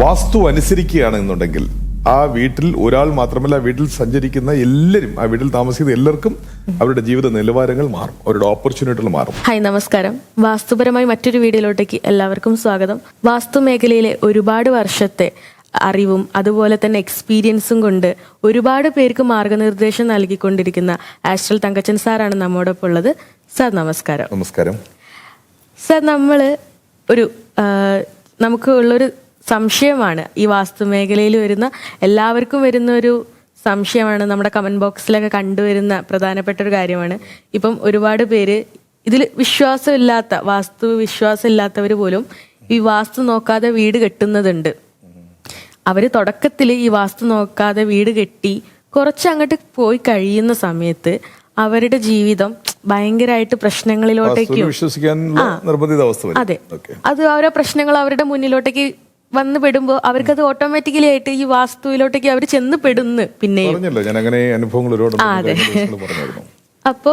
വാസ്തു അനുസരിക്കുകയാണെന്നുണ്ടെങ്കിൽ ആ വീട്ടിൽ ഒരാൾ മാത്രമല്ല, ആ വീട്ടിൽ സഞ്ചരിക്കുന്ന എല്ലാവരും, ആ വീട്ടിൽ താമസിക്കുന്ന എല്ലാവർക്കും അവരുടെ ജീവിത നിലവാരങ്ങൾ മാറും, അവരുടെ ഓപ്പർച്യൂണിറ്റികൾ മാറും. ഹായ്, നമസ്കാരം. വാസ്തുപരമായി മറ്റൊരു വീഡിയോയിലോട്ടേക്ക് എല്ലാവർക്കും സ്വാഗതം. വാസ്തു മേഖലയിലെ ഒരുപാട് വർഷത്തെ അറിവും അതുപോലെ തന്നെ എക്സ്പീരിയൻസും കൊണ്ട് ഒരുപാട് പേർക്ക് മാർഗനിർദ്ദേശം നൽകിക്കൊണ്ടിരിക്കുന്ന ആസ്ട്രൽ തങ്കച്ചൻ സാറാണ് നമ്മോടൊപ്പം ഉള്ളത്. സാർ നമസ്കാരം. നമസ്കാരം സാർ, നമുക്ക് ഉള്ളൊരു സംശയമാണ്, ഈ വാസ്തു മേഖലയിൽ വരുന്ന എല്ലാവർക്കും വരുന്ന ഒരു സംശയമാണ്, നമ്മുടെ കമന്റ് ബോക്സിലൊക്കെ കണ്ടുവരുന്ന പ്രധാനപ്പെട്ട ഒരു കാര്യമാണ്. ഇപ്പം ഒരുപാട് പേര് ഇതിൽ വാസ്തു വിശ്വാസമില്ലാത്തവർ പോലും ഈ വാസ്തു നോക്കാതെ വീട് കെട്ടുന്നതുണ്ട്. അവര് തുടക്കത്തിൽ ഈ വാസ്തു നോക്കാതെ വീട് കെട്ടി കുറച്ച് അങ്ങോട്ട് പോയി കഴിയുന്ന സമയത്ത് അവരുടെ ജീവിതം ഭയങ്കരമായിട്ട് പ്രശ്നങ്ങളിലോട്ടേക്ക്, അതെ, അത് ഓരോ പ്രശ്നങ്ങൾ അവരുടെ മുന്നിലോട്ടേക്ക് വന്ന് പെടുമ്പോ അവർക്കത് ഓട്ടോമാറ്റിക്കലി ആയിട്ട് ഈ വാസ്തുവിലോട്ടേക്ക് അവർ ചെന്ന് പെടുന്നു. പിന്നെ അതെ, അപ്പൊ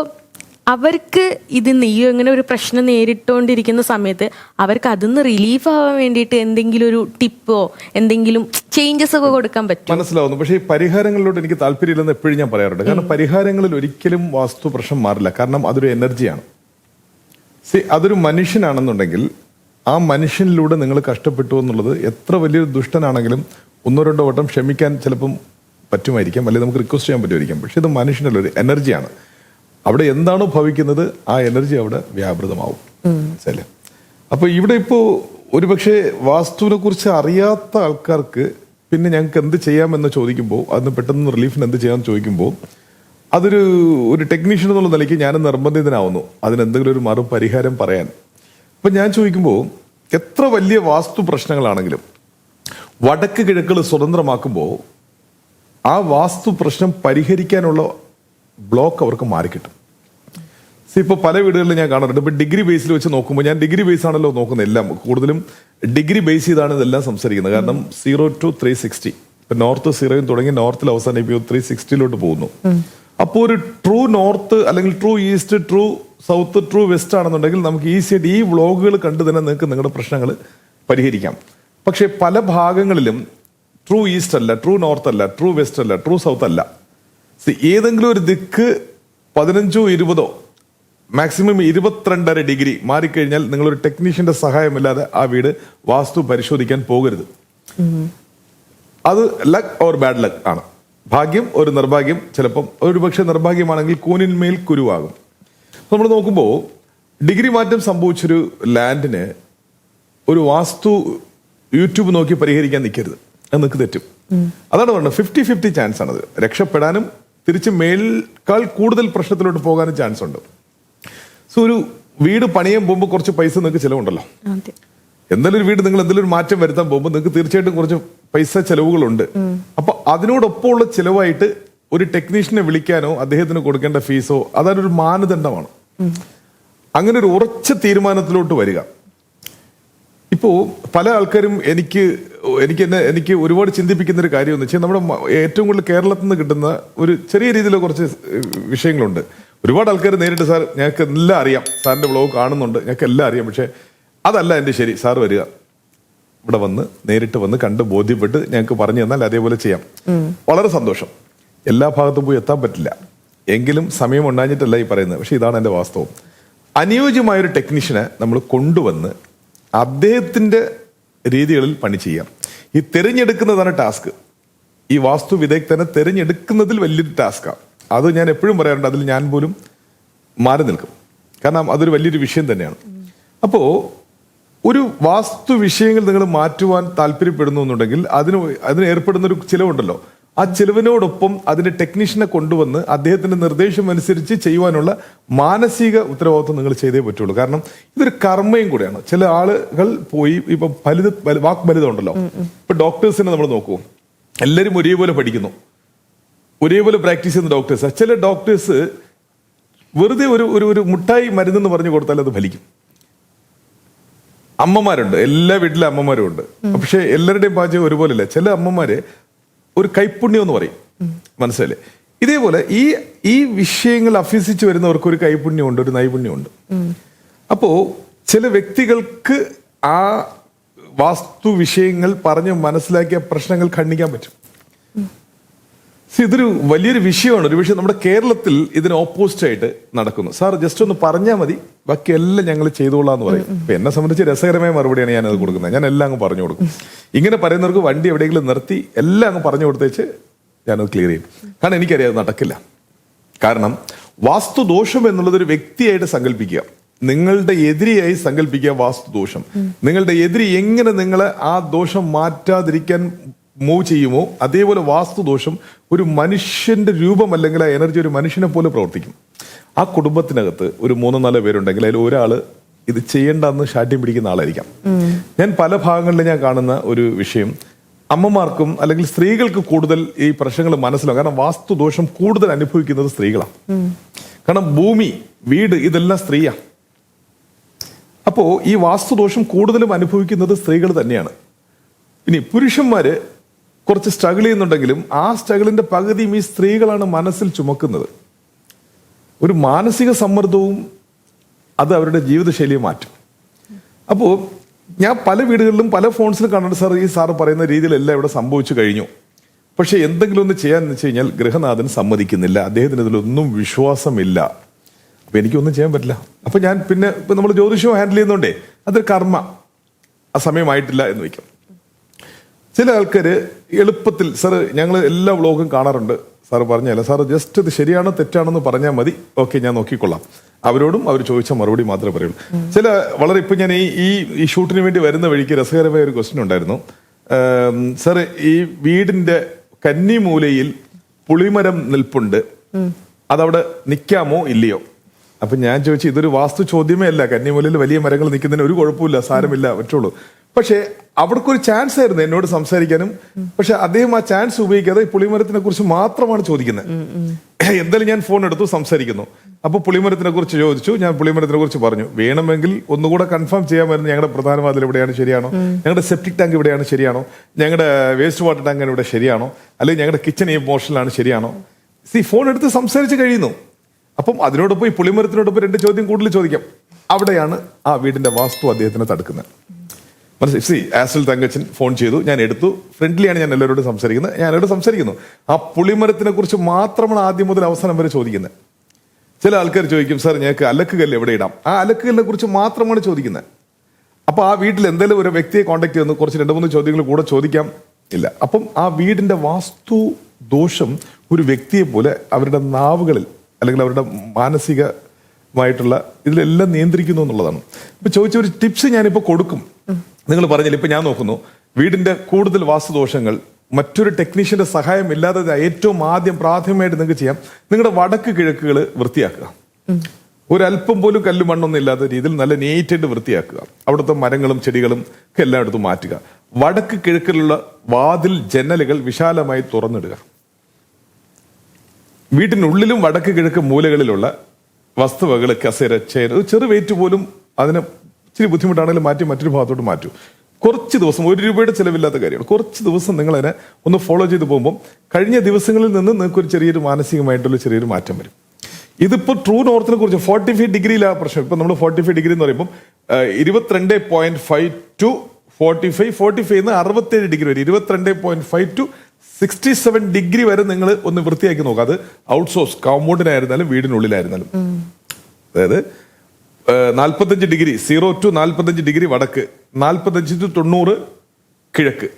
അവർക്ക് ഇതിന്ന് ഈ ഇങ്ങനെ ഒരു പ്രശ്നം നേരിട്ടുകൊണ്ടിരിക്കുന്ന സമയത്ത് അവർക്ക് അതിന്ന് റിലീഫ് ആവാൻ വേണ്ടിയിട്ട് എന്തെങ്കിലും ഒരു ടിപ്പോ എന്തെങ്കിലും ചേഞ്ചസ് ഒക്കെ കൊടുക്കാൻ പറ്റും? മനസ്സിലാവുന്നു. പക്ഷേ ഈ പരിഹാരങ്ങളിലോട്ട് എനിക്ക് താല്പര്യമില്ലെന്ന് എപ്പോഴും ഞാൻ പറയാറുണ്ട്. കാരണം പരിഹാരങ്ങളിൽ ഒരിക്കലും വാസ്തു പ്രശ്നം മാറില്ല. കാരണം അതൊരു എനർജിയാണ്. അതൊരു മനുഷ്യനാണെന്നുണ്ടെങ്കിൽ ആ മനുഷ്യനിലൂടെ നിങ്ങൾ കഷ്ടപ്പെട്ടു എന്നുള്ളത് എത്ര വലിയൊരു ദുഷ്ടനാണെങ്കിലും ഒന്നോ രണ്ടോ വട്ടം ക്ഷമിക്കാൻ ചിലപ്പം പറ്റുമായിരിക്കാം, അല്ലെങ്കിൽ നമുക്ക് റിക്വസ്റ്റ് ചെയ്യാൻ പറ്റുമായിരിക്കാം. പക്ഷെ ഇത് മനുഷ്യനുള്ള ഒരു എനർജിയാണ്. അവിടെ എന്താണോ ഭവിക്കുന്നത് ആ എനർജി അവിടെ വ്യാപൃതമാവും. മനസ്സിലെ? അപ്പൊ ഇവിടെ ഇപ്പോ ഒരുപക്ഷെ വാസ്തുവിനെ കുറിച്ച് അറിയാത്ത ആൾക്കാർക്ക് പിന്നെ ഞങ്ങൾക്ക് എന്ത് ചെയ്യാമെന്ന് ചോദിക്കുമ്പോൾ, അതിന് പെട്ടെന്ന് റിലീഫിന് എന്ത് ചെയ്യാമെന്ന് ചോദിക്കുമ്പോൾ, ഒരു ടെക്നീഷ്യൻ എന്നുള്ള നിലയ്ക്ക് ഞാൻ നിർബന്ധിതനാവുന്നു അതിനെന്തെങ്കിലും ഒരു മറുപരിഹാരം പറയാൻ. അപ്പൊ ഞാൻ ചോദിക്കുമ്പോൾ, എത്ര വലിയ വാസ്തു പ്രശ്നങ്ങളാണെങ്കിലും വടക്ക് കിഴക്കുകൾ സ്വതന്ത്രമാക്കുമ്പോൾ ആ വാസ്തു പ്രശ്നം പരിഹരിക്കാനുള്ള ബ്ലോക്ക് അവർക്ക് മാറിക്കിട്ടും. ഇപ്പോൾ പല വീടുകളിലും ഞാൻ കാണാറുണ്ട്. ഇപ്പൊ ഡിഗ്രി ബേസിൽ വെച്ച് നോക്കുമ്പോൾ, ഞാൻ ഡിഗ്രി ബേസ് ആണല്ലോ നോക്കുന്നത്, എല്ലാം കൂടുതലും ഡിഗ്രി ബേസ് ചെയ്താണ് ഇതെല്ലാം സംസാരിക്കുന്നത്. കാരണം 0 to 360, ഇപ്പൊ നോർത്ത് 0 തുടങ്ങി നോർത്തിൽ അവസാനിപ്പിക്കും 360 പോകുന്നു. അപ്പോൾ ഒരു ട്രൂ നോർത്ത് അല്ലെങ്കിൽ true east, true south, true west ആണെന്നുണ്ടെങ്കിൽ നമുക്ക് ഈസി ആയിട്ട് ഈ വ്ളോഗുകൾ കണ്ടു തന്നെ നിങ്ങൾക്ക് നിങ്ങളുടെ പ്രശ്നങ്ങൾ പരിഹരിക്കാം. പക്ഷെ പല ഭാഗങ്ങളിലും ട്രൂ ഈസ്റ്റ് അല്ല, ട്രൂ നോർത്ത് അല്ല, ട്രൂ വെസ്റ്റ് അല്ല, ട്രൂ സൗത്ത് അല്ല. ഏതെങ്കിലും ഒരു ദിക്ക് 15 or 20 മാക്സിമം 22.5 ഡിഗ്രി മാറിക്കഴിഞ്ഞാൽ നിങ്ങളൊരു ടെക്നീഷ്യന്റെ സഹായമില്ലാതെ ആ വീട് വാസ്തു പരിശോധിക്കാൻ പോകരുത്. അത് ലക്ക് ഓർ ബാഡ് ലക്ക് ആണ്. ഭാഗ്യം ഒരു നിർഭാഗ്യം, ചിലപ്പം ഒരുപക്ഷെ നിർഭാഗ്യമാണെങ്കിൽ കൂനിന്മേൽ കുരുവാകും. നമ്മൾ നോക്കുമ്പോൾ ഡിഗ്രി മാറ്റം സംഭവിച്ചൊരു ലാൻഡിന് ഒരു വാസ്തു യൂട്യൂബ് നോക്കി പരിഹരിക്കാൻ നിൽക്കരുത്, അത് നിങ്ങൾക്ക് തെറ്റും. അതാണ് പറഞ്ഞത്, 50-50 ചാൻസ് ആണത്. രക്ഷപ്പെടാനും തിരിച്ച് മേൽക്കാൾ കൂടുതൽ പ്രശ്നത്തിലോട്ട് പോകാനും ചാൻസ് ഉണ്ട്. സോ ഒരു വീട് പണിയാൻ പോകുമ്പോൾ കുറച്ച് പൈസ നിങ്ങൾക്ക് ചിലവുണ്ടല്ലോ. എന്തെങ്കിലും ഒരു വീട് നിങ്ങൾ എന്തെങ്കിലും ഒരു മാറ്റം വരുത്താൻ പോകുമ്പോൾ നിങ്ങൾക്ക് തീർച്ചയായിട്ടും കുറച്ച് പൈസ ചെലവുകളുണ്ട്. അപ്പൊ അതിനോടൊപ്പമുള്ള ചിലവായിട്ട് ഒരു ടെക്നീഷ്യനെ വിളിക്കാനോ അദ്ദേഹത്തിന് കൊടുക്കേണ്ട ഫീസോ അതൊരു മാനദണ്ഡമാണ്. അങ്ങനെ ഒരു ഉറച്ച തീരുമാനത്തിലോട്ട് വരിക. ഇപ്പോ പല ആൾക്കാരും എനിക്ക് ഒരുപാട് ചിന്തിപ്പിക്കുന്ന ഒരു കാര്യം എന്ന് വെച്ചാൽ, നമ്മുടെ ഏറ്റവും കൂടുതൽ കേരളത്തിൽ നിന്ന് കിട്ടുന്ന ഒരു ചെറിയ രീതിയിലുള്ള കുറച്ച് വിഷയങ്ങളുണ്ട്. ഒരുപാട് ആൾക്കാർ നേരിട്ട്, സാർ ഞങ്ങൾക്ക് എല്ലാം അറിയാം, സാറിന്റെ വ്ളോഗ് കാണുന്നുണ്ട്, ഞങ്ങൾക്ക് എല്ലാം അറിയാം, പക്ഷെ അതല്ല എൻ്റെ ശരി, സാർ വരിക, ഇവിടെ വന്ന് നേരിട്ട് വന്ന് കണ്ട് ബോധ്യപ്പെട്ട് ഞങ്ങൾക്ക് പറഞ്ഞു തന്നാൽ അതേപോലെ ചെയ്യാം. വളരെ സന്തോഷം. എല്ലാ ഭാഗത്തും പോയി എത്താൻ പറ്റില്ല, എങ്കിലും സമയം ഉണ്ടാഞ്ഞിട്ടല്ല ഈ പറയുന്നത്. പക്ഷെ ഇതാണ് എൻ്റെ വാസ്തവം. അനുയോജ്യമായൊരു ടെക്നീഷ്യനെ നമ്മൾ കൊണ്ടുവന്ന് അദ്ദേഹത്തിന്റെ രീതികളിൽ പണി ചെയ്യാം. ഈ തിരഞ്ഞെടുക്കുന്നതാണ് ടാസ്ക്. ഈ വാസ്തു വിദഗ്ധനെ തിരഞ്ഞെടുക്കുന്നതിൽ വലിയൊരു ടാസ്കാണ്. അത് ഞാൻ എപ്പോഴും പറയാറുണ്ട്, അതിൽ ഞാൻ പോലും മാറി നിൽക്കും. കാരണം അതൊരു വലിയൊരു വിഷയം തന്നെയാണ്. അപ്പോ ഒരു വാസ്തു വിഷയങ്ങൾ നിങ്ങൾ മാറ്റുവാൻ താല്പര്യപ്പെടുന്നു എന്നുണ്ടെങ്കിൽ അതിന് ഏർപ്പെടുന്ന ഒരു ചിലവുണ്ടല്ലോ, ആ ചിലവിനോടൊപ്പം അതിന്റെ ടെക്നീഷ്യനെ കൊണ്ടുവന്ന് അദ്ദേഹത്തിന്റെ നിർദ്ദേശം അനുസരിച്ച് ചെയ്യുവാനുള്ള മാനസിക ഉത്തരവാദിത്വം നിങ്ങൾ ചെയ്തേ പറ്റുള്ളൂ. കാരണം ഇതൊരു കർമ്മയും കൂടെയാണ്. ചില ആളുകൾ പോയി ഇപ്പൊ വാക്ബലിതം ഉണ്ടല്ലോ. ഇപ്പൊ ഡോക്ടേഴ്സിനെ നമ്മൾ നോക്കൂ, എല്ലാവരും ഒരേപോലെ പഠിക്കുന്നു, ഒരേപോലെ പ്രാക്ടീസ് ചെയ്യുന്ന ഡോക്ടേഴ്സ്. ചില ഡോക്ടേഴ്സ് വെറുതെ ഒരു മുട്ടായി മരുന്നെന്ന് പറഞ്ഞു കൊടുത്താൽ അത് ഫലിക്കും. അമ്മമാരുണ്ട്, എല്ലാ വീട്ടിലെ അമ്മമാരും ഉണ്ട്. പക്ഷെ എല്ലാവരുടെയും പാചകം ഒരുപോലെയല്ല. ചില അമ്മമാരെ ഒരു കൈപ്പുണ്യം എന്ന് പറയും, മനസ്സിലല്ലേ? ഇതേപോലെ ഈ വിഷയങ്ങൾ അഭ്യസിച്ച് വരുന്നവർക്ക് ഒരു കൈപുണ്യമുണ്ട്, ഒരു നൈപുണ്യമുണ്ട്. അപ്പോ ചില വ്യക്തികൾക്ക് ആ വാസ്തു വിഷയങ്ങൾ പറഞ്ഞ് മനസ്സിലാക്കിയ പ്രശ്നങ്ങൾ ഖണ്ഡിക്കാൻ പറ്റും. ഇതൊരു വലിയൊരു വിഷയമാണ്. ഒരു വിഷയം നമ്മുടെ കേരളത്തിൽ ഇതിന് ഓപ്പോസിറ്റ് ആയിട്ട് നടക്കുന്നു. സാർ ജസ്റ്റ് ഒന്ന് പറഞ്ഞാൽ മതി, ബാക്കി എല്ലാം ഞങ്ങൾ ചെയ്തോളാം എന്ന് പറയും. ഇപ്പൊ എന്നെ സംബന്ധിച്ച് രസകരമായ മറുപടിയാണ് ഞാനത് കൊടുക്കുന്നത്. ഞാൻ എല്ലാം അങ്ങ് പറഞ്ഞു കൊടുക്കും. ഇങ്ങനെ പറയുന്നവർക്ക് വണ്ടി എവിടെയെങ്കിലും നിർത്തി എല്ലാം അങ്ങ് പറഞ്ഞു കൊടുത്തേച്ച് ഞാനത് ക്ലിയർ ചെയ്യും. കാരണം എനിക്കറിയാം അത് നടക്കില്ല. കാരണം വാസ്തുദോഷം എന്നുള്ളത് ഒരു വ്യക്തിയായിട്ട് സങ്കല്പിക്കുക, നിങ്ങളുടെ എതിരിയായി സങ്കല്പിക്കുക വാസ്തുദോഷം. നിങ്ങളുടെ എതിരി എങ്ങനെ നിങ്ങളെ ആ ദോഷം മാറ്റാതിരിക്കാൻ മൂവ് ചെയ്യുമോ അതേപോലെ വാസ്തുദോഷം ഒരു മനുഷ്യന്റെ രൂപം അല്ലെങ്കിൽ ആ എനർജി ഒരു മനുഷ്യനെ പോലെ പ്രവർത്തിക്കും. ആ കുടുംബത്തിനകത്ത് ഒരു 3-4 പേരുണ്ടെങ്കിൽ അതിൽ ഒരാള് ഇത് ചെയ്യേണ്ടെന്ന് ശാഠ്യം പിടിക്കുന്ന ആളായിരിക്കാം. ഞാൻ പല ഭാഗങ്ങളിൽ ഞാൻ കാണുന്ന ഒരു വിഷയം, അമ്മമാർക്കും അല്ലെങ്കിൽ സ്ത്രീകൾക്ക് കൂടുതൽ ഈ പ്രശ്നങ്ങൾ മനസ്സിലാവും. കാരണം വാസ്തുദോഷം കൂടുതൽ അനുഭവിക്കുന്നത് സ്ത്രീകളാണ്. കാരണം ഭൂമി, വീട് ഇതെല്ലാം സ്ത്രീയാ. അപ്പോ ഈ വാസ്തുദോഷം കൂടുതലും അനുഭവിക്കുന്നത് സ്ത്രീകൾ തന്നെയാണ്. ഇനി പുരുഷന്മാര് കുറച്ച് സ്ട്രഗിൾ ചെയ്യുന്നുണ്ടെങ്കിലും ആ സ്ട്രഗിളിന്റെ പകുതിയും ഈ സ്ത്രീകളാണ് മനസ്സിൽ ചുമക്കുന്നത്. ഒരു മാനസിക സമ്മർദ്ദവും അത് അവരുടെ ജീവിതശൈലിയെ മാറ്റും. അപ്പോൾ ഞാൻ പല വീടുകളിലും പല ഫോൺസിലും കണ്ടിട്ട് സാർ ഈ സാറ് പറയുന്ന രീതിയിലെല്ലാം ഇവിടെ സംഭവിച്ചു കഴിഞ്ഞു, പക്ഷെ എന്തെങ്കിലും ഒന്ന് ചെയ്യാന്ന് വെച്ച് കഴിഞ്ഞാൽ ഗൃഹനാഥൻ സമ്മതിക്കുന്നില്ല, അദ്ദേഹത്തിന് ഇതിലൊന്നും വിശ്വാസമില്ല, അപ്പൊ എനിക്കൊന്നും ചെയ്യാൻ പറ്റില്ല. അപ്പൊ ഞാൻ പിന്നെ ഇപ്പൊ നമ്മൾ ജ്യോതിഷം ഹാൻഡിൽ ചെയ്യുന്നുണ്ടേ അതൊരു കർമ്മ, ആ സമയമായിട്ടില്ല എന്ന് വയ്ക്കും. ചില ആൾക്കാർ എളുപ്പത്തിൽ സാറ് ഞങ്ങൾ എല്ലാ വ്ളോഗും കാണാറുണ്ട്, സാറ് പറഞ്ഞല്ല സാറ് ജസ്റ്റ് ഇത് ശരിയാണോ തെറ്റാണെന്ന് പറഞ്ഞാൽ മതി, ഓക്കെ ഞാൻ നോക്കിക്കൊള്ളാം. അവരോടും അവർ ചോദിച്ച മറുപടി മാത്രമേ പറയുള്ളൂ. ചില വളരെ ഇപ്പൊ ഞാൻ ഈ ഷൂട്ടിന് വേണ്ടി വരുന്ന വഴിക്ക് രസകരമായ ഒരു ക്വസ്റ്റ്യൻ ഉണ്ടായിരുന്നു. സാറ് ഈ വീടിന്റെ കന്നിമൂലയിൽ പുളിമരം നിൽപ്പുണ്ട്, അതവിടെ നിൽക്കാമോ ഇല്ലയോ? അപ്പൊ ഞാൻ ചോദിച്ചു ഇതൊരു വാസ്തു ചോദ്യമേ അല്ല, കന്നിമൂലയിൽ വലിയ മരങ്ങൾ നിൽക്കുന്നതിന് ഒരു കുഴപ്പമില്ല, സാരമില്ല, പറ്റുള്ളൂ. പക്ഷെ അവിടേക്കൊരു ചാൻസ് ആയിരുന്നു എന്നോട് സംസാരിക്കാനും. പക്ഷെ അദ്ദേഹം ആ ചാൻസ് ഉപയോഗിക്കാതെ പുളിമരത്തിനെ കുറിച്ച് മാത്രമാണ് ചോദിക്കുന്നത്. എന്തായാലും ഞാൻ ഫോൺ എടുത്തു സംസാരിക്കുന്നു. അപ്പൊ പുളിമരത്തിനെ കുറിച്ച് ചോദിച്ചു, ഞാൻ പുളിമരത്തിനെ കുറിച്ച് പറഞ്ഞു. വേണമെങ്കിൽ ഒന്നുകൂടെ കൺഫേം ചെയ്യാമായിരുന്നു, ഞങ്ങളുടെ പ്രധാന വാതിൽ എവിടെയാണ് ശരിയാണോ, ഞങ്ങളുടെ സെപ്റ്റിക് ടാങ്ക് ഇവിടെയാണ് ശരിയാണോ, ഞങ്ങളുടെ വേസ്റ്റ് വാട്ടർ ടാങ്ക് ഇവിടെ ശരിയാണോ, അല്ലെങ്കിൽ ഞങ്ങളുടെ കിച്ചൺ ഈ പോർഷനിലാണ് ശരിയാണോ. ഫോൺ എടുത്ത് സംസാരിച്ച് കഴിയുന്നു. അപ്പം അതിനോടൊപ്പം ഈ പുളിമരത്തിനോടൊപ്പം 2 ചോദ്യം കൂടുതൽ ചോദിക്കാം. അവിടെയാണ് ആ വീടിന്റെ വാസ്തു അദ്ദേഹത്തിനെ തടുക്കുന്നത്. ആസിൽ തങ്കച്ചൻ ഫോൺ ചെയ്തു, ഞാൻ എടുത്തു, ഫ്രണ്ട്ലിയാണ് ഞാൻ എല്ലാവരോടും സംസാരിക്കുന്നത്, ഞാൻ എല്ലാവരോടും സംസാരിക്കുന്നു. ആ പുളിമരത്തിനെ കുറിച്ച് മാത്രമാണ് ആദ്യം മുതൽ അവസാനം വരെ ചോദിക്കുന്നത്. ചില ആൾക്കാർ ചോദിക്കും സാർ ഞങ്ങൾക്ക് അലക്കുകല്ല് എവിടെ ഇടാം, ആ അലക്കുകല്ലിനെ കുറിച്ച് മാത്രമാണ് ചോദിക്കുന്നത്. അപ്പൊ ആ വീട്ടിൽ എന്തെങ്കിലും ഒരു വ്യക്തിയെ കോൺടാക്ട് ചെയ്യുന്നു, കുറച്ച് 2-3 ചോദ്യങ്ങൾ കൂടെ ചോദിക്കാം ഇല്ല. അപ്പം ആ വീടിന്റെ വാസ്തു ദോഷം ഒരു വ്യക്തിയെ പോലെ അവരുടെ നാവുകളിൽ അല്ലെങ്കിൽ അവരുടെ മാനസികമായിട്ടുള്ള ഇതിലെല്ലാം നിയന്ത്രിക്കുന്നു എന്നുള്ളതാണ്. ഇപ്പൊ ചോദിച്ച ഒരു ടിപ്സ് ഞാനിപ്പോ കൊടുക്കും. നിങ്ങൾ പറഞ്ഞില്ല, ഇപ്പൊ ഞാൻ നോക്കുന്നു വീടിന്റെ കൂടുതൽ വാസ്തുദോഷങ്ങൾ മറ്റൊരു ടെക്നീഷ്യന്റെ സഹായം ഇല്ലാതെ ഏറ്റവും ആദ്യം പ്രാഥമികമായിട്ട് നിങ്ങൾക്ക് ചെയ്യാം, നിങ്ങളുടെ വടക്ക് കിഴക്കുകൾ വൃത്തിയാക്കുക. ഒരല്പം പോലും കല്ലും മണ്ണൊന്നും ഇല്ലാത്ത രീതിയിൽ നല്ല നീറ്റായിട്ട് വൃത്തിയാക്കുക. അവിടുത്തെ മരങ്ങളും ചെടികളും ഒക്കെ എല്ലായിടത്തും മാറ്റുക. വടക്ക് കിഴക്കിലുള്ള വാതിൽ ജനലുകൾ വിശാലമായി തുറന്നിടുക. വീട്ടിനുള്ളിലും വടക്ക് കിഴക്ക് മൂലകളിലുള്ള വസ്തുവകൾ, കസേര, ചെയർ, ചെറു വെയിറ്റ് പോലും അതിന് ഇച്ചിരി ബുദ്ധിമുട്ടാണെങ്കിലും മാറ്റി മറ്റൊരു ഭാഗത്തോട്ട് മാറ്റൂ. കുറച്ച് ദിവസം, 1 രൂപയുടെ ചിലവില്ലാത്ത കാര്യമാണ്. കുറച്ച് ദിവസം നിങ്ങൾ അതിനെ ഒന്ന് ഫോളോ ചെയ്ത് പോകുമ്പോൾ കഴിഞ്ഞ ദിവസങ്ങളിൽ നിന്ന് നിങ്ങൾക്ക് ഒരു ചെറിയൊരു മാനസികമായിട്ടുള്ള ചെറിയൊരു മാറ്റം വരും. ഇതിപ്പോ ട്രൂ നോർത്തിനെ കുറിച്ച് 45 ഡിഗ്രിയിലാണ് പ്രശ്നം. ഇപ്പൊ നമ്മൾ 45 ഡിഗ്രി എന്ന് പറയുമ്പോൾ 22.5 ടു 45 നിന്ന് 67 ഡിഗ്രി വരെ, 22.5 ടു 67 ഡിഗ്രി വരെ നിങ്ങൾ ഒന്ന് വൃത്തിയാക്കി നോക്കുക. അത് ഔട്ട്സോഴ്സ് കോമ്പൗണ്ടിനായിരുന്നാലും വീടിനുള്ളിലായിരുന്നാലും. അതായത് 45 ഡിഗ്രി 0 ടു 45 ഡിഗ്രി വടക്ക്, 45 ടു 90 കിഴക്ക്.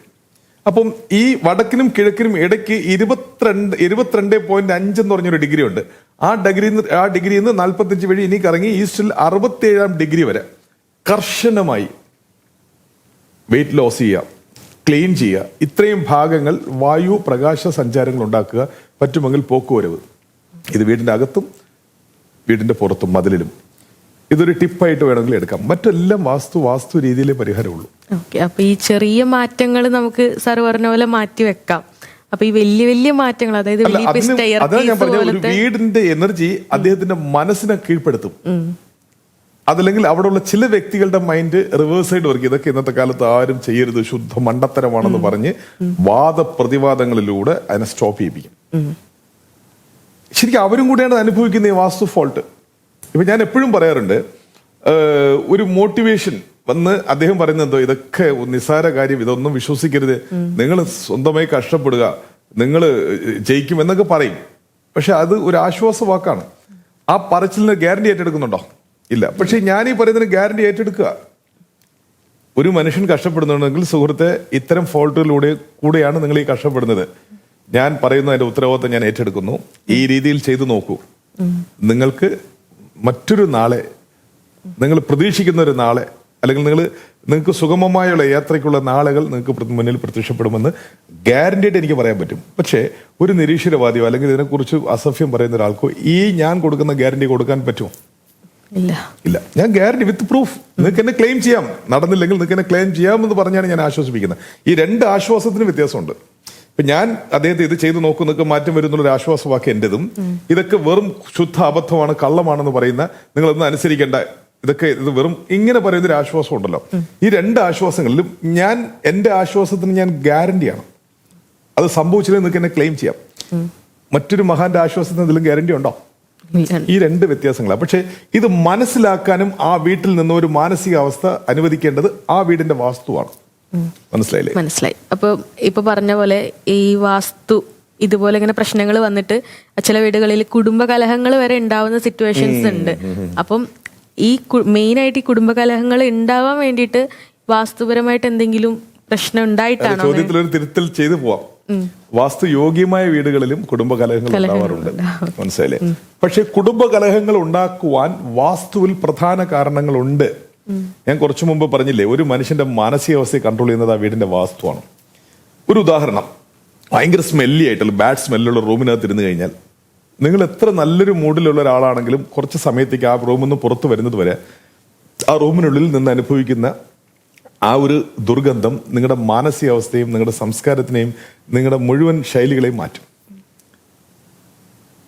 അപ്പം ഈ വടക്കിനും കിഴക്കിനും ഇടയ്ക്ക് 22.5 എന്ന് പറഞ്ഞൊരു ഡിഗ്രി ഉണ്ട്. ആ ഡിഗ്രിയിൽ നിന്ന് 45 വഴി ഇനി കറങ്ങി ഈസ്റ്റിൽ 67 ഡിഗ്രി വരെ കർശനമായി വെയിറ്റ് ലോസ് ചെയ്യുക, ക്ലീൻ ചെയ്യുക. ഇത്രയും ഭാഗങ്ങൾ വായു പ്രകാശ സഞ്ചാരങ്ങൾ ഉണ്ടാക്കുക, പറ്റുമെങ്കിൽ പോക്കുവരവ്. ഇത് വീടിന്റെ അകത്തും വീടിന്റെ പുറത്തും മതിലിലും ഇതൊരു ടിപ്പായിട്ട് വേണമെങ്കിൽ എടുക്കാം. മറ്റെല്ലാം വാസ്തു രീതിയിലേ പരിഹാരമുള്ളൂ. ഓക്കെ, അപ്പൊ ഈ ചെറിയ മാറ്റങ്ങൾ നമുക്ക് സാർ പറഞ്ഞ പോലെ മാറ്റി വെക്കാം. അപ്പൊ ഈ വലിയ മാറ്റങ്ങൾ, അതായത് അതാണ് ഞാൻ പറഞ്ഞ ഒരു വീടിന്റെ എനർജി അദ്ദേഹത്തിന്റെ മനസ്സിനെ കീഴ്പ്പെടുത്തും. അതല്ലെങ്കിൽ അവിടെയുള്ള ചില വ്യക്തികളുടെ മൈൻഡ് റിവേഴ്സ് ആയിട്ട് വർക്ക്. ഇതൊക്കെ ഇന്നത്തെ കാലത്ത് ആരും ചെയ്യരുത്, ശുദ്ധ മണ്ടത്തരമാണെന്ന് പറഞ്ഞ് വാദപ്രതിവാദങ്ങളിലൂടെ അതിനെ സ്റ്റോപ്പ് ചെയ്യിപ്പിക്കും. ശരിക്കും അവരും കൂടെയാണ് അനുഭവിക്കുന്ന ഈ വാസ്തു ഫോൾട്ട്. ഇപ്പൊ ഞാൻ എപ്പോഴും പറയാറുണ്ട്, ഒരു മോട്ടിവേഷൻ വന്ന് അദ്ദേഹം പറയുന്നത് എന്തോ ഇതൊക്കെ നിസ്സാര കാര്യം, ഇതൊന്നും വിശ്വസിക്കരുത്, നിങ്ങൾ സ്വന്തമായി കഷ്ടപ്പെടുക, നിങ്ങൾ ജയിക്കും എന്നൊക്കെ പറയും. പക്ഷെ അത് ഒരു ആശ്വാസ വാക്കാണ്. ആ പറച്ചിലിന് ഗ്യാരണ്ടി ഏറ്റെടുക്കുന്നുണ്ടോ? ഇല്ല. പക്ഷെ ഞാൻ ഈ പറയുന്നതിന് ഗ്യാരണ്ടി ഏറ്റെടുക്കുക. ഒരു മനുഷ്യൻ കഷ്ടപ്പെടുന്നുണ്ടെങ്കിൽ സുഹൃത്തെ, ഇത്തരം ഫോൾട്ടുകളിലൂടെ കൂടെയാണ് നിങ്ങൾ ഈ കഷ്ടപ്പെടുന്നത്. ഞാൻ പറയുന്ന അതിന്റെ ഉത്തരവാദിത്വം ഞാൻ ഏറ്റെടുക്കുന്നു. ഈ രീതിയിൽ ചെയ്തു നോക്കൂ. നിങ്ങൾക്ക് മറ്റൊരു നാളെ, നിങ്ങൾ പ്രതീക്ഷിക്കുന്ന ഒരു നാളെ, അല്ലെങ്കിൽ നിങ്ങൾക്ക് സുഗമമായുള്ള യാത്രയ്ക്കുള്ള നാളുകൾ നിങ്ങൾക്ക് മുന്നിൽ പ്രത്യക്ഷപ്പെടുമെന്ന് ഗ്യാരണ്ടിയായിട്ട് എനിക്ക് പറയാൻ പറ്റും. പക്ഷേ ഒരു നിരീശ്വരവാദിയോ അല്ലെങ്കിൽ ഇതിനെക്കുറിച്ച് അസഭ്യം പറയുന്ന ഒരാൾക്കോ ഈ ഞാൻ കൊടുക്കുന്ന ഗ്യാരണ്ടി കൊടുക്കാൻ പറ്റുമോ? ഇല്ല. ഞാൻ ഗ്യാരണ്ടി വിത്ത് പ്രൂഫ്. നിങ്ങൾക്ക് എന്നെ ക്ലെയിം ചെയ്യാം, നടന്നില്ലെങ്കിൽ നിങ്ങൾക്ക് എന്നെ ക്ലെയിം ചെയ്യാമെന്ന് പറഞ്ഞാണ് ഞാൻ ആശ്വസിപ്പിക്കുന്നത്. ഈ രണ്ട് ആശ്വാസത്തിന് വ്യത്യാസമുണ്ട്. ഇപ്പൊ ഞാൻ അദ്ദേഹത്തെ ഇത് ചെയ്തു നോക്കൂ, നിങ്ങൾക്ക് മാറ്റം വരുന്നുള്ളൊരു ആശ്വാസവാക്ക് എന്റേതും. ഇതൊക്കെ വെറും ശുദ്ധ അബദ്ധമാണ്, കള്ളമാണെന്ന് പറയുന്ന നിങ്ങളൊന്നും അനുസരിക്കേണ്ട, ഇത് വെറും ഇങ്ങനെ പറയുന്ന ഒരു ആശ്വാസം ഉണ്ടല്ലോ. ഈ രണ്ട് ആശ്വാസങ്ങളിലും എന്റെ ആശ്വാസത്തിന് ഞാൻ ഗ്യാരണ്ടിയാണ്. അത് സംഭവിച്ചില്ലെങ്കിൽ നിങ്ങൾക്ക് എന്നെ ക്ലെയിം ചെയ്യാം. മറ്റൊരു മഹാന്റെ ആശ്വാസത്തിന് എന്തെങ്കിലും ഗ്യാരണ്ടി ഉണ്ടോ? ഈ രണ്ട് വ്യത്യാസങ്ങളാണ്. പക്ഷെ ഇത് മനസ്സിലാക്കാനും ആ വീട്ടിൽ നിന്ന് ഒരു മാനസികാവസ്ഥ അനുവദിക്കേണ്ടത് ആ വീടിന്റെ വാസ്തുവാണ്. മനസ്സിലായില്ലേ? മനസ്സിലായി. അപ്പൊ ഇപ്പൊ പറഞ്ഞ പോലെ ഈ വാസ്തു ഇതുപോലെ ഇങ്ങനെ പ്രശ്നങ്ങൾ വന്നിട്ട് ചില വീടുകളിൽ കുടുംബ കലഹങ്ങൾ വരെ ഉണ്ടാവുന്ന സിറ്റുവേഷൻസ് ഉണ്ട്. അപ്പം ഈ മെയിൻ ആയിട്ട് ഈ കുടുംബ കലഹങ്ങൾ ഉണ്ടാവാൻ വേണ്ടിയിട്ട് വാസ്തുപരമായിട്ട് എന്തെങ്കിലും പ്രശ്നം ഉണ്ടായിട്ടാണോ? ചോദ്യത്തിലൊരു തിരുത്തൽ ചെയ്തു പോവാം. വാസ്തു യോഗ്യമായ വീടുകളിലും കുടുംബ കലഹങ്ങൾ ഉണ്ടാവാറുണ്ട്. മനസ്സിലായില്ലേ? പക്ഷെ കുടുംബ കലഹങ്ങൾ ഉണ്ടാക്കുവാൻ വാസ്തുവിൽ പ്രധാന കാരണങ്ങളുണ്ട്. ഞാൻ കുറച്ചു മുമ്പ് പറഞ്ഞില്ലേ, ഒരു മനുഷ്യന്റെ മാനസികാവസ്ഥയെ കൺട്രോൾ ചെയ്യുന്നത് ആ വീടിന്റെ വാസ്തുവാണ്. ഒരു ഉദാഹരണം, ഭയങ്കര സ്മെല്ലി ആയിട്ടുള്ള ബാഡ് സ്മെല്ലുള്ള റൂമിനകത്ത് ഇരുന്ന് കഴിഞ്ഞാൽ നിങ്ങൾ എത്ര നല്ലൊരു മൂഡിലുള്ള ഒരാളാണെങ്കിലും കുറച്ച് സമയത്തേക്ക് ആ റൂമിൽ നിന്ന് പുറത്തു വരുന്നത് വരെ ആ റൂമിനുള്ളിൽ നിന്ന് അനുഭവിക്കുന്ന ആ ഒരു ദുർഗന്ധം നിങ്ങളുടെ മാനസികാവസ്ഥയും നിങ്ങളുടെ സംസ്കാരത്തിനെയും നിങ്ങളുടെ മുഴുവൻ ശൈലികളെയും മാറ്റും.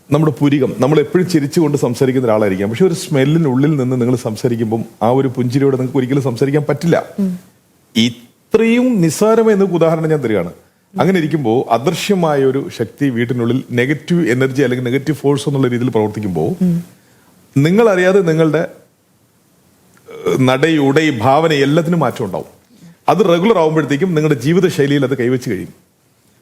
നമ്മുടെ പുരികം, നമ്മൾ എപ്പോഴും ചിരിച്ചുകൊണ്ട് സംസാരിക്കുന്ന ഒരാളായിരിക്കാം, പക്ഷെ ഒരു സ്മെല്ലിനുള്ളിൽ നിന്ന് നിങ്ങൾ സംസാരിക്കുമ്പോൾ ആ ഒരു പുഞ്ചിരിയോടെ നിങ്ങൾക്ക് ഒരിക്കലും സംസാരിക്കാൻ പറ്റില്ല. ഇത്രയും നിസ്സാരമായ എന്നൊക്കെ ഉദാഹരണം ഞാൻ തരികയാണ്. അങ്ങനെ ഇരിക്കുമ്പോൾ അദൃശ്യമായ ഒരു ശക്തി വീട്ടിനുള്ളിൽ നെഗറ്റീവ് എനർജി അല്ലെങ്കിൽ നെഗറ്റീവ് ഫോഴ്സ് എന്നുള്ള രീതിയിൽ പ്രവർത്തിക്കുമ്പോൾ നിങ്ങൾ അറിയാതെ നിങ്ങളുടെ നട, ഉടൈ, ഭാവന എല്ലാത്തിനും മാറ്റം ഉണ്ടാവും. അത് റെഗുലർ ആകുമ്പോഴത്തേക്കും നിങ്ങളുടെ ജീവിതശൈലിയിൽ അത് കൈവച്ച് കഴിയും.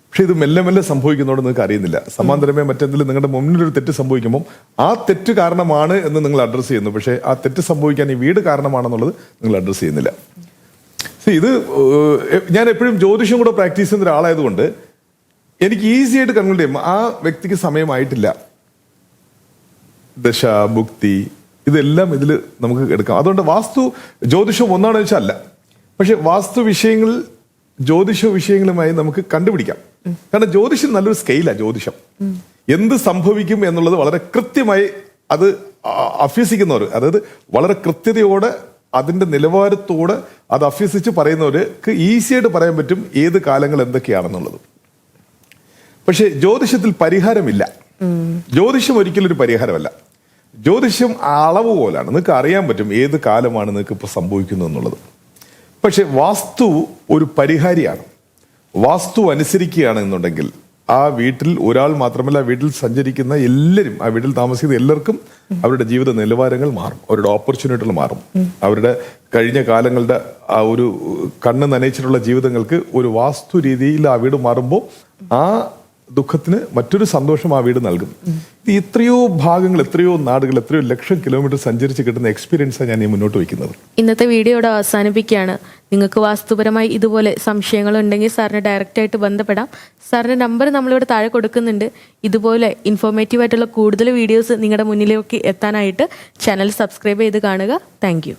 പക്ഷെ ഇത് മെല്ലെ മെല്ലെ സംഭവിക്കുന്നതോട് നിങ്ങൾക്ക് അറിയുന്നില്ല. സമാന്തരമേ മറ്റെന്തെങ്കിലും നിങ്ങളുടെ മുന്നിലൊരു തെറ്റ് സംഭവിക്കുമ്പോൾ ആ തെറ്റ് കാരണമാണ് എന്ന് നിങ്ങൾ അഡ്രസ്സ് ചെയ്യുന്നു. പക്ഷെ ആ തെറ്റ് സംഭവിക്കാൻ ഈ വീട് കാരണമാണെന്നുള്ളത് നിങ്ങൾ അഡ്രസ്സ് ചെയ്യുന്നില്ല. ഇത് ഞാൻ എപ്പോഴും ജ്യോതിഷം കൂടെ പ്രാക്ടീസ് ചെയ്യുന്ന ഒരാളായതുകൊണ്ട് എനിക്ക് ഈസി ആയിട്ട് കൺക്ലൂഡ് ചെയ്യും ആ വ്യക്തിക്ക് സമയമായിട്ടില്ല. ദശ, ഭുക്തി, ഇതെല്ലാം ഇതിൽ നമുക്ക് എടുക്കാം. അതുകൊണ്ട് വാസ്തു ജ്യോതിഷം ഒന്നാണെന്ന് വെച്ചാൽ അല്ല. പക്ഷെ വാസ്തു വിഷയങ്ങൾ ജ്യോതിഷ വിഷയങ്ങളുമായി നമുക്ക് കണ്ടുപിടിക്കാം. കാരണം ജ്യോതിഷം നല്ലൊരു സ്കെയിലാണ്. ജ്യോതിഷം എന്ത് സംഭവിക്കും എന്നുള്ളത് വളരെ കൃത്യമായി അത് അഭ്യസിക്കുന്നവർ, അതായത് വളരെ കൃത്യതയോടെ അതിന്റെ നിലവാരത്തോടെ അത് അഭ്യസിച്ച് പറയുന്നവർക്ക് ഈസിയായിട്ട് പറയാൻ പറ്റും ഏത് കാലങ്ങൾ എന്തൊക്കെയാണെന്നുള്ളത്. പക്ഷെ ജ്യോതിഷത്തിൽ പരിഹാരമില്ല. ജ്യോതിഷം ഒരിക്കലും ഒരു പരിഹാരമല്ല. ജ്യോതിഷം അളവ് പോലാണ്. നിങ്ങൾക്ക് അറിയാൻ പറ്റും ഏത് കാലമാണ് നിങ്ങൾക്ക് ഇപ്പോൾ സംഭവിക്കുന്നത് എന്നുള്ളത്. പക്ഷെ വാസ്തു ഒരു പരിഹാരിയാണ്. വാസ്തു അനുസരിക്കുകയാണ് എന്നുണ്ടെങ്കിൽ ആ വീട്ടിൽ ഒരാൾ മാത്രമല്ല, വീട്ടിൽ സഞ്ചരിക്കുന്ന എല്ലാവരും, ആ വീട്ടിൽ താമസിക്കുന്ന എല്ലാവർക്കും അവരുടെ ജീവിത നിലവാരങ്ങൾ മാറും, അവരുടെ ഓപ്പർച്യൂണിറ്റികൾ മാറും. അവരുടെ കഴിഞ്ഞ കാലങ്ങളുടെ ആ ഒരു കണ്ണ് നനയിച്ചിട്ടുള്ള ജീവിതങ്ങൾക്ക് ഒരു വാസ്തു രീതിയിൽ ആ വീട് മാറുമ്പോൾ ആ ദുഃഖത്തിന് മറ്റൊരു സന്തോഷം ആ വീട് നൽകും. എത്രയോ ഭാഗങ്ങൾ, എത്രയോ നാടുകൾ, എത്രയോ ലക്ഷം കിലോമീറ്റർ സഞ്ചരിച്ച് കിട്ടുന്ന എക്സ്പീരിയൻസാണ് ഞാൻ ഈ മുന്നോട്ട് വയ്ക്കുന്നത്. ഇന്നത്തെ വീഡിയോയുടെ അവസാനിപ്പിക്കുകയാണ്. നിങ്ങൾക്ക് വാസ്തുപരമായി ഇതുപോലെ സംശയങ്ങളുണ്ടെങ്കിൽ സാറിന് ഡയറക്റ്റ് ആയിട്ട് ബന്ധപ്പെടാം. സാറിന്റെ നമ്പർ നമ്മളിവിടെ താഴെ കൊടുക്കുന്നുണ്ട്. ഇതുപോലെ ഇൻഫോർമേറ്റീവ് ആയിട്ടുള്ള കൂടുതൽ വീഡിയോസ് നിങ്ങളുടെ മുന്നിലേക്ക് എത്താനായിട്ട് ചാനൽ സബ്സ്ക്രൈബ് ചെയ്ത് കാണുക. താങ്ക്